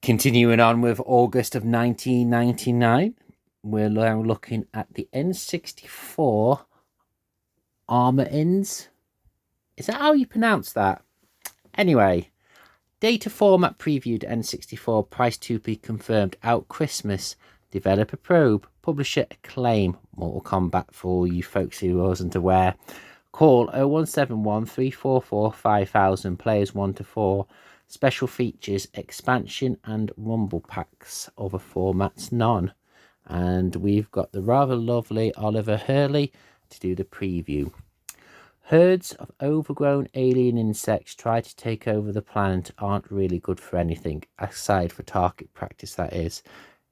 Continuing on with August of 1999, we're now looking at the N64 Armor Ins. Is that how you pronounce that? Anyway, data format previewed N64, price to be confirmed, out Christmas, developer probe, publisher acclaim, Mortal Kombat for all you folks who wasn't aware. Call 0171 344 5000, players 1 to 4. Special features, expansion and rumble packs. Other formats, none. And we've got the rather lovely Oliver Hurley to do the preview. Herds of overgrown alien insects try to take over the planet aren't really good for anything, aside for target practice, that is.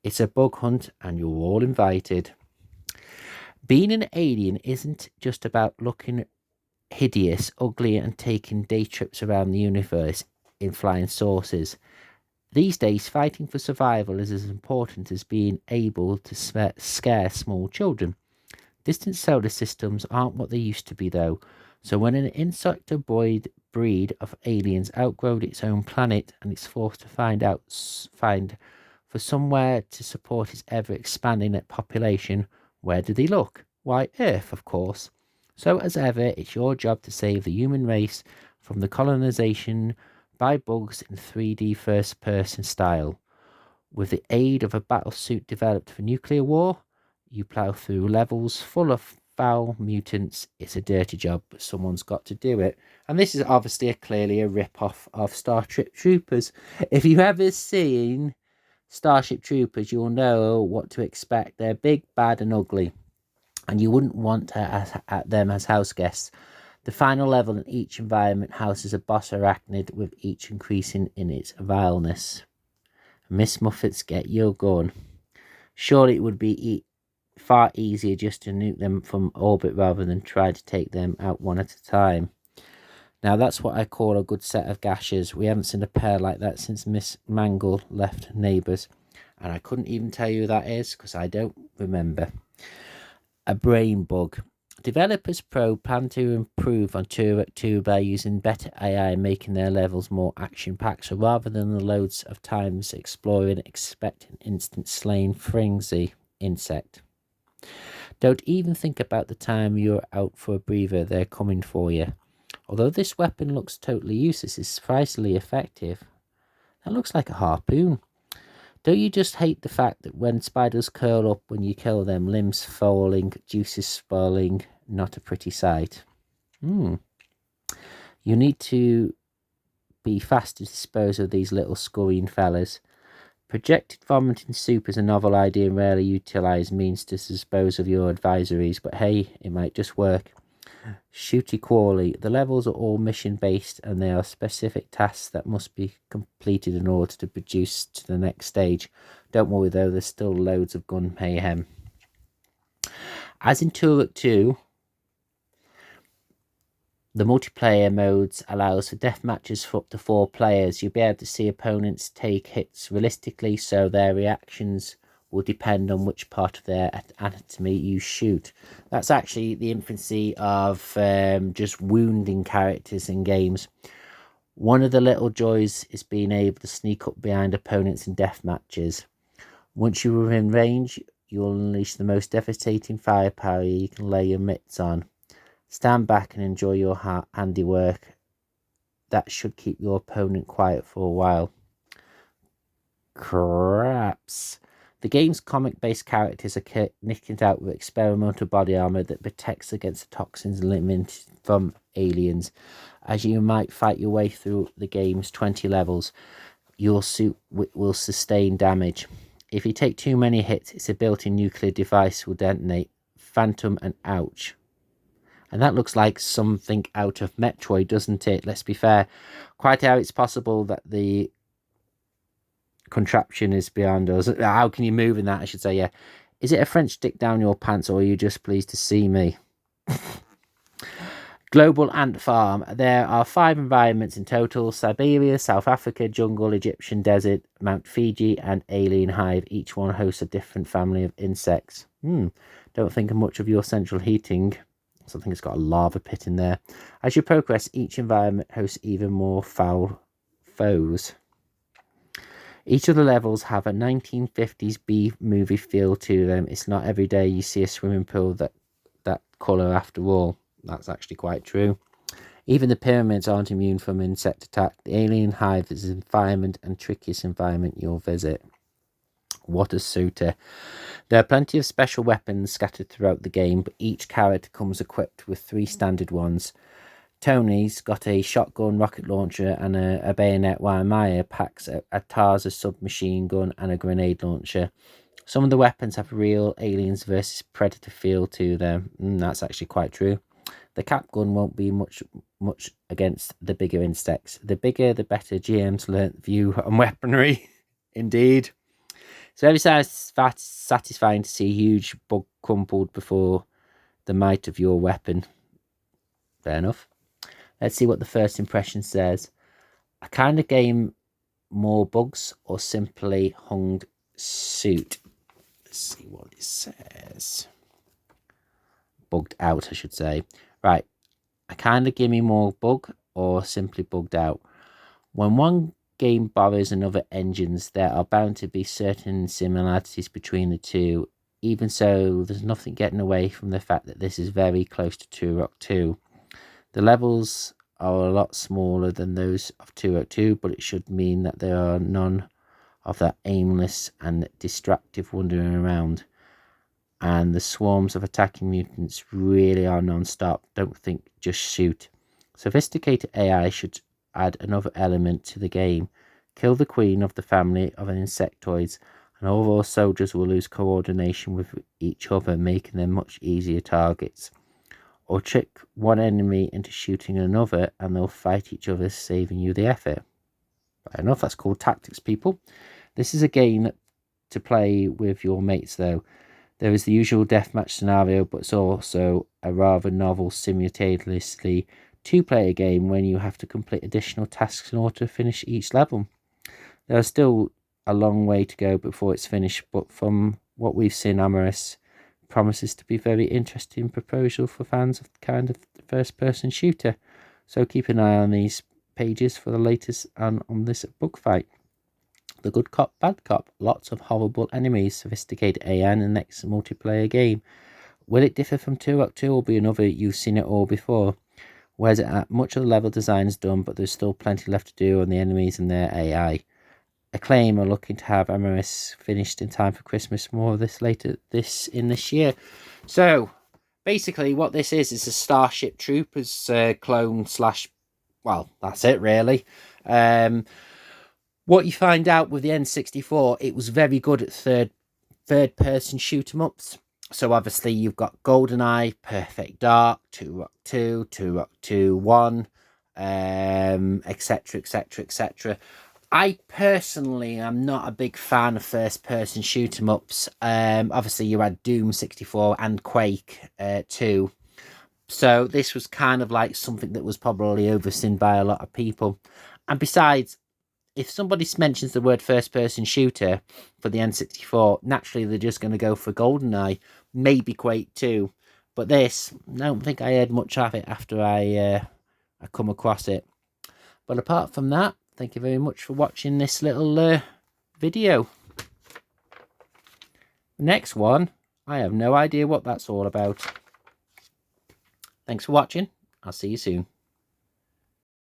It's a bug hunt and you're all invited. Being an alien isn't just about looking hideous, ugly and taking day trips around the universe in flying saucers. These days, fighting for survival is as important as being able to scare small children. Distant solar systems aren't what they used to be, though. So when an insectoid breed of aliens outgrown its own planet and it's forced to find for somewhere to support its ever-expanding population, where do they look? Why, Earth, of course. So as ever, it's your job to save the human race from the colonization by bugs in 3D first-person style. With the aid of a battlesuit developed for nuclear war, you plough through levels full of foul mutants. It's a dirty job, but someone's got to do it. And this is obviously clearly a rip-off of Starship Troopers. If you've ever seen Starship Troopers, you'll know what to expect. They're big, bad and ugly, and you wouldn't want them as house guests. The final level in each environment houses a boss arachnid, with each increasing in its vileness. Miss Muffets, get your gun. Surely it would be far easier just to nuke them from orbit rather than try to take them out one at a time. Now that's what I call a good set of gashes. We haven't seen a pair like that since Miss Mangle left Neighbours, and I couldn't even tell you who that is because I don't remember. A brain bug. Developers Pro plan to improve on Turok 2 by using better AI and making their levels more action-packed, so rather than the loads of times exploring, expect an instant slaying frenzy insect. Don't even think about the time you're out for a breather, they're coming for you. Although this weapon looks totally useless, it's surprisingly effective. That looks like a harpoon. Don't you just hate the fact that when spiders curl up when you kill them, limbs falling, juices spoiling, not a pretty sight? You need to be fast to dispose of these little scurrying fellas. Projected vomiting soup is a novel idea and rarely utilised means to dispose of your advisories, but hey, it might just work. Shooty Qually. The levels are all mission based and they are specific tasks that must be completed in order to produce to the next stage. Don't worry though, there's still loads of gun mayhem. As in Turok 2, the multiplayer modes allows for death matches for up to 4 players. You'll be able to see opponents take hits realistically, so their reactions will depend on which part of their anatomy you shoot. That's actually the infancy of just wounding characters in games. One of the little joys is being able to sneak up behind opponents in death matches. Once you are in range, you'll unleash the most devastating firepower you can lay your mitts on. Stand back and enjoy your handiwork. That should keep your opponent quiet for a while. Craps. The game's comic-based characters are kitted out with experimental body armor that protects against the toxins limited from aliens. As you might fight your way through the game's 20 levels, your suit will sustain damage. If you take too many hits, its built-in nuclear device will detonate. Phantom and ouch. And that looks like something out of Metroid, doesn't it? Let's be fair. Quite how it's possible that the contraption is beyond us. How can you move in that, I should say, yeah. Is it a French stick down your pants, or are you just pleased to see me? Global Ant Farm. There are 5 environments in total: Siberia, South Africa, jungle, Egyptian desert, Mount Fiji, and Alien Hive. Each one hosts a different family of insects. Don't think much of your central heating. So I think it's got a lava pit in there. As you progress, each environment hosts even more foul foes. Each of the levels have a 1950s B movie feel to them. It's not every day you see a swimming pool that colour after all. That's actually quite true. Even the pyramids aren't immune from insect attack. The alien hive is an environment and trickiest environment you'll visit. What a suitor. There are plenty of special weapons scattered throughout the game, but each character comes equipped with 3 standard ones. Tony's got a shotgun, rocket launcher, and a bayonet, while Maya packs a Tarza submachine gun and a grenade launcher. Some of the weapons have real aliens versus predator feel to them. That's actually quite true. The cap gun won't be much against the bigger insects. The bigger, the better. GM's learnt view on weaponry. Indeed. It's very satisfying to see a huge bug crumpled before the might of your weapon. Fair enough. Let's see what the first impression says. A kind of game, more bugs, or simply hung suit. Let's see what it says. Bugged out, I should say. Right. A kind of gimme more bug, or simply bugged out. When one game borrows another engines, there are bound to be certain similarities between the two. Even so, there's nothing getting away from the fact that this is very close to Turok 2. The levels are a lot smaller than those of Turok 2, but it should mean that there are none of that aimless and distractive wandering around. And the swarms of attacking mutants really are non-stop. Don't think, just shoot. Sophisticated AI should add another element to the game. Kill the queen of the family of insectoids, and all soldiers will lose coordination with each other, making them much easier targets. Or trick one enemy into shooting another, and they'll fight each other, saving you the effort. Fair enough, that's called tactics, people. This is a game to play with your mates, though. There is the usual deathmatch scenario, but it's also a rather novel simultaneously two-player game when you have to complete additional tasks in order to finish each level. There is still a long way to go before it's finished, but from what we've seen, Amorous promises to be a very interesting proposal for fans of the kind of first-person shooter. So keep an eye on these pages for the latest on this bug fight. The good cop, bad cop, lots of horrible enemies, sophisticated AI in the next multiplayer game. Will it differ from Turok 2 or be another you've seen it all before? Where's it at? Much of the level design is done, but there's still plenty left to do on the enemies and their AI. Acclaim are looking to have MOS finished in time for Christmas. More of this later this year. So, basically what this is a Starship Troopers clone / well, that's it really. What you find out with the N64, it was very good at third person shoot 'em ups. So obviously you've got GoldenEye, Perfect Dark, Turok 2, Turok 2, 1, etc, etc, etc. I personally am not a big fan of first person shoot 'em ups. Obviously you had Doom 64 and Quake 2. So this was kind of like something that was probably overseen by a lot of people. And besides, if somebody mentions the word first-person shooter for the N64, naturally they're just going to go for GoldenEye, maybe Quake 2. But this, I don't think I heard much of it after I come across it. But apart from that, thank you very much for watching this little video. Next one, I have no idea what that's all about. Thanks for watching. I'll see you soon.